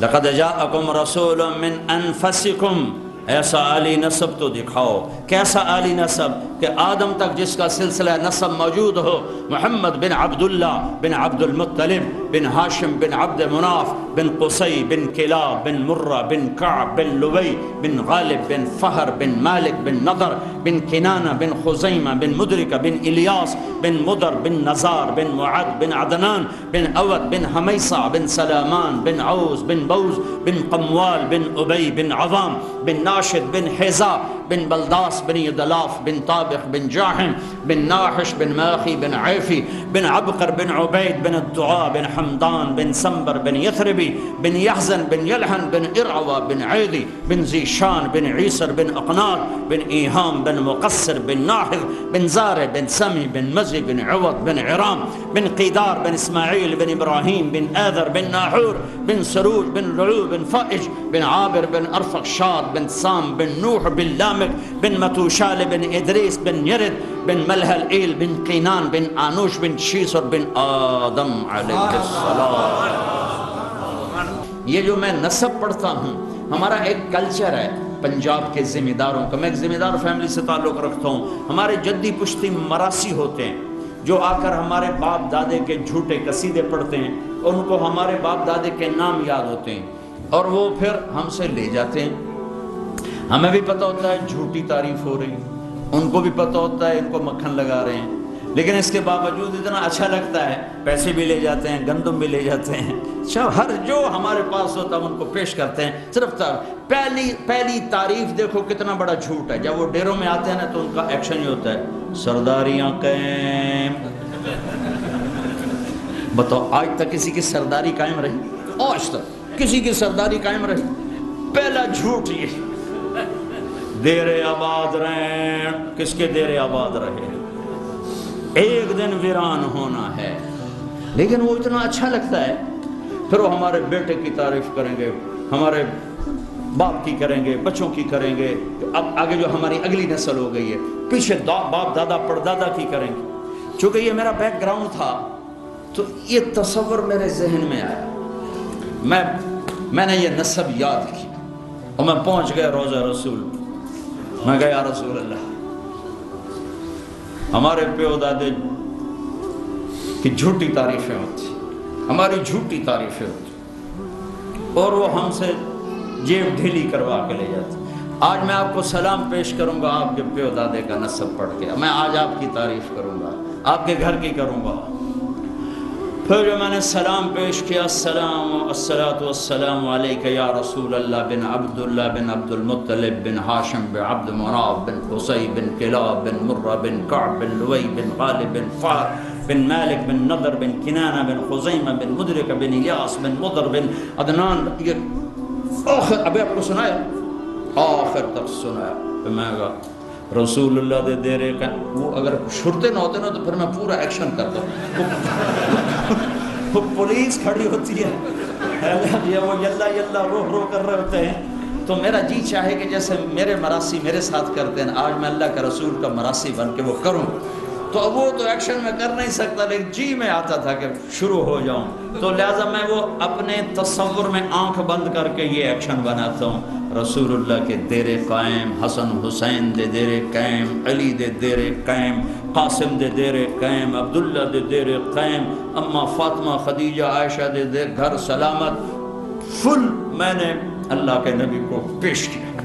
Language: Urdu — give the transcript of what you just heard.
لقد جاءکم رسول من انفسکم، ایسا عالی نسب تو دکھاؤ۔ کیسا عالی نسب کہ آدم تک جس کا سلسلہ نسب موجود ہو، محمد بن عبداللہ بن عبد المطلب بن ہاشم بن عبد مناف بن قصی بن کلاب بن مرہ بن کعب بن لبی بن غالب بن فہر بن مالک بن نضر بن کنانہ بن خزیمہ بن مدرکہ بن الیاس بن مدر بن نزار بن معد بن عدنان بن اود بن حمیصہ بن سلامان بن عوز بن بوز بن قموال بن ابی بن عظام بن ناشد بن حیزہ بن بلداس بن یدلاف بن طابق بن جاحم بن ناحش بن ماخی بن عیفی بن عبقر بن عبید بن الدعاء بن حمدان بن سنبر بن یثربی بن یحزن بن یلحن بن ارعوى بن عیدی بن زیشان بن عیسر بن اقنار بن ایہام بن مقصر بن ناحذ بن زارع بن سمی بن مزی بن عوض بن عرام بن قیدار بن اسماعیل بن ابراہیم بن آذر بن ناحور بن سروج بن رعو بن فائج بن عابر بن ارفقشاد بن سام بن نوح بن لامک بن متوشال بن ادریس بن یرد بن ملحل ایل بن قینان بن آنوش بن شیسر بن آدم علیہ السلام۔ یہ جو میں نسب پڑھتا ہوں، ہمارا ایک کلچر ہے پنجاب کے ذمہ داروں کا۔ میں ایک ذمہ دار فیملی سے تعلق رکھتا ہوں۔ ہمارے جدی پشتی مراسی ہوتے ہیں جو آ کر ہمارے باپ دادے کے جھوٹے قصیدے پڑھتے ہیں، اور ان کو ہمارے باپ دادے کے نام یاد ہوتے ہیں، اور وہ پھر ہم سے لے جاتے ہیں۔ ہمیں بھی پتہ ہوتا ہے جھوٹی تعریف ہو رہی، ان کو بھی پتہ ہوتا ہے ان کو مکھن لگا رہے ہیں، لیکن اس کے باوجود اتنا اچھا لگتا ہے، پیسے بھی لے جاتے ہیں، گندم بھی لے جاتے ہیں، ہر جو ہمارے پاس ہوتا ہے ان کو پیش کرتے ہیں۔ صرف پہلی تعریف دیکھو کتنا بڑا جھوٹ ہے۔ جب وہ ڈیروں میں آتے ہیں نا تو ان کا ایکشن یہ ہوتا ہے، سرداریاں قائم۔ بتاؤ آج تک کسی کی سرداری قائم رہی؟ آج تک کسی کی سرداری قائم رہی؟ پہلا جھوٹ یہ دیر آباد رہے، کس کے دیر آباد رہے، ایک دن ویران ہونا ہے۔ لیکن وہ اتنا اچھا لگتا ہے، پھر وہ ہمارے بیٹے کی تعریف کریں گے، ہمارے باپ کی کریں گے، بچوں کی کریں گے، اب آگے جو ہماری اگلی نسل ہو گئی ہے پیچھے باپ دادا پردادا کی کریں گے۔ چونکہ یہ میرا بیک گراؤنڈ تھا تو یہ تصور میرے ذہن میں آیا، میں نے یہ نسب یاد کی، اور میں پہنچ گیا روضہ رسول۔ میں کہا یا رسول اللہ، ہمارے پیو دادے کی جھوٹی تعریفیں ہوتی، ہماری جھوٹی تعریفیں ہوتی، اور وہ ہم سے جیب ڈھیلی کروا کے لے جاتے۔ آج میں آپ کو سلام پیش کروں گا آپ کے پیو دادے کا نسب پڑھ کے، میں آج آپ کی تعریف کروں گا، آپ کے گھر کی کروں گا۔ پھر جو میں نے سلام پیش کیا، الصلاۃ والسلام علیک یا رسول اللہ بن عبداللہ بن عبد المطلب بن ہاشم بن عبد مناف بن قصی بن کلاب بن مرہ بن کعب بن لبی بن غالب بن فہر بن مالک بن نضر بن کنانہ بن خزیمہ بن مدرکہ بن الیاس بن مدر بن عدنان، یہ آخر ابھی آپ کو سنایا، آخر تک سنایا۔ پھر میں کہا رسول اللہ دے دیرے کا، وہ اگر شرطے نہ ہوتے نا تو پھر میں پورا ایکشن کرتا ہوں۔ وہ پولیس کھڑی ہوتی ہے، وہ یلا رو کر رہے ہوتے ہیں، تو میرا جی چاہے کہ جیسے میرے مراسی میرے ساتھ کرتے ہیں، آج میں اللہ کا رسول کا مراسی بن کے وہ کروں۔ تو اب وہ تو ایکشن میں کر نہیں سکتا، لیکن جی میں آتا تھا کہ شروع ہو جاؤں، تو لہٰذا میں وہ اپنے تصور میں آنکھ بند کر کے یہ ایکشن بناتا ہوں۔ رسول اللہ کے دیرے قائم، حسن حسین دے دیرے قائم، علی دے دیرے قائم، قاسم دے دیرے قائم، عبداللہ دے دیرے قائم، اماں فاطمہ خدیجہ عائشہ دے گھر سلامت، فل میں نے اللہ کے نبی کو پیش کیا۔